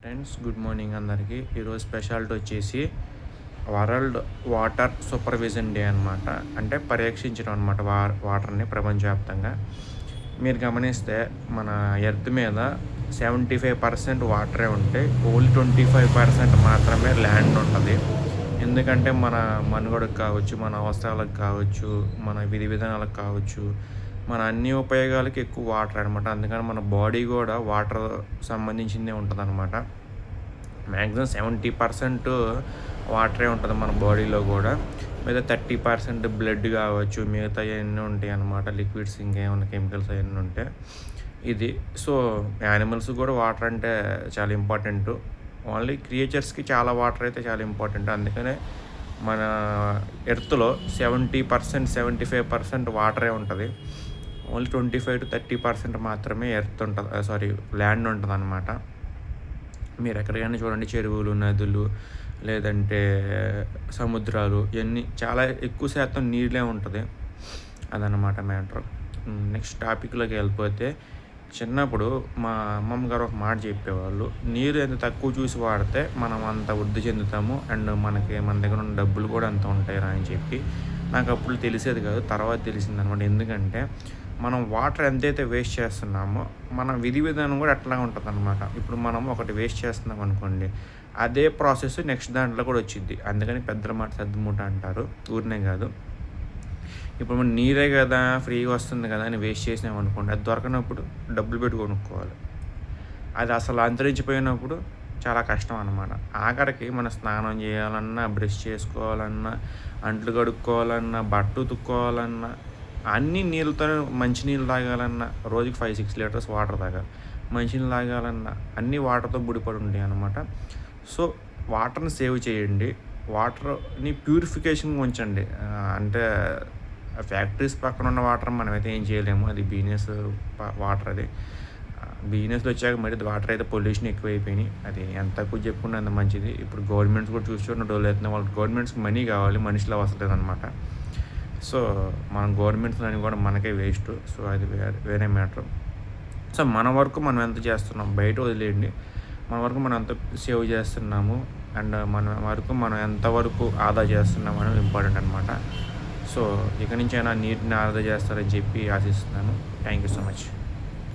Friends, good morning అందరికీ. ఈరోజు speciality వచ్చేసి వరల్డ్ వాటర్ సూపర్విజన్ డే అనమాట. అంటే పర్యవేక్షించడం అనమాట వాటర్ని ప్రపంచవ్యాప్తంగా. మీరు గమనిస్తే మన ఎర్త్ మీద 75% వాటరే ఉంటే ఓన్లీ 25% మాత్రమే ల్యాండ్ ఉంటుంది. ఎందుకంటే మన మనుగడకు కావచ్చు, మన అవసరాలకు కావచ్చు, మన విధి విధానాలకు కావచ్చు, మన అన్ని ఉపయోగాలకి ఎక్కువ వాటర్ అనమాట. అందుకని మన బాడీ కూడా వాటర్ సంబంధించిందే ఉంటుందన్నమాట. మ్యాక్సిమం 70% వాటరే ఉంటుంది మన బాడీలో కూడా. మిగతా 30% బ్లడ్ కావచ్చు, మిగతా అవన్నీ ఉంటాయి అన్నమాట. లిక్విడ్స్ ఇంకేమైనా కెమికల్స్ అవన్నీ ఉంటాయి. ఇది సో యానిమల్స్ కూడా వాటర్ అంటే చాలా ఇంపార్టెంట్. ఓన్లీ క్రియేచర్స్కి చాలా వాటర్ అయితే చాలా ఇంపార్టెంట్. అందుకనే మన ఎర్త్లో 70% 75% వాటరే ఉంటుంది. ఓన్లీ 25 to 30% మాత్రమే ఎర్త్ ఉంటుంది, ల్యాండ్ ఉంటుంది అనమాట. మీరు ఎక్కడికైనా చూడండి, చెరువులు, నదులు, లేదంటే సముద్రాలు, ఇవన్నీ చాలా ఎక్కువ శాతం నీళ్ళే ఉంటుంది. అదనమాట మ్యాటర్. నెక్స్ట్ టాపిక్లోకి వెళ్ళిపోతే, చిన్నప్పుడు మా అమ్మమ్మ గారు ఒక మాట చెప్పేవాళ్ళు, నీరు ఎంత తక్కువ చూసి వాడితే మనం అంత వృద్ధి చెందుతాము, అండ్ మన దగ్గర ఉన్న డబ్బులు కూడా అంత ఉంటాయిరా అని చెప్పి. నాకు అప్పుడు తెలిసేది కాదు, తర్వాత తెలిసిందనమాట. ఎందుకంటే మనం వాటర్ ఎంతైతే వేస్ట్ చేస్తున్నామో మన విధి విధానం కూడా అట్లా ఉంటుంది అనమాట. ఇప్పుడు మనం ఒకటి వేస్ట్ చేస్తున్నాం అనుకోండి, అదే ప్రాసెస్ నెక్స్ట్ దాంట్లో కూడా వచ్చింది. అందుకని పెద్దల మాట సర్దుమూట అంటారు. ఊరినే కాదు, ఇప్పుడు మనం నీరే కదా ఫ్రీగా వస్తుంది కదా అని వేస్ట్ చేసినాం అనుకోండి, అది దొరకనప్పుడు డబ్బులు పెట్టి కొనుక్కోవాలి. అది అసలు అంతరించిపోయినప్పుడు చాలా కష్టం అన్నమాట. ఆఖరికి మన స్నానం చేయాలన్నా, బ్రష్ చేసుకోవాలన్నా, అంట్లు కడుక్కోవాలన్నా, బట్టలు ఉతుక్కోవాలన్నా, అన్ని నీళ్ళతోనే, మంచినీళ్ళు తాగాలన్నా రోజుకి 5-6 లీటర్స్ వాటర్ తాగాలి. మంచినీళ్ళు తాగాలన్నా అన్నీ వాటర్తో ముడిపడి ఉంటాయి అన్నమాట. సో వాటర్ని సేవ్ చేయండి, వాటర్ని ప్యూరిఫికేషన్గా ఉంచండి. అంటే ఫ్యాక్టరీస్ పక్కన ఉన్న వాటర్ మనమైతే ఏం చేయలేము, అది బిజినెస్ వాటర్. అది బిజినెస్లో వచ్చాక మరి వాటర్ అయితే పొల్యూషన్ ఎక్కువైపోయినాయి. అది ఎంత తక్కువ చెప్పుకుంటే అంత మంచిది. ఇప్పుడు గవర్నమెంట్స్ కూడా చూసుకున్న డోలు అవుతున్నాయి. వాళ్ళకి గవర్నమెంట్స్కి మనీ కావాలి, మనుషులు అవసరం అనమాట. సో మనం గవర్నమెంట్స్ అని కూడా మనకే వేస్ట్. సో అది వేరే మ్యాటర్. సో మన వరకు మనం ఎంత చేస్తున్నాం బయట వదిలేయండి, మన వరకు మనం ఎంత సేవ్ చేస్తున్నాము, అండ్ మన వరకు మనం ఎంతవరకు ఆదా చేస్తున్నాము అనేది ఇంపార్టెంట్ అనమాట. సో ఇక నుంచి అయినా నీటిని ఆదా చేస్తారని చెప్పి ఆశిస్తున్నాను. Thank you so much.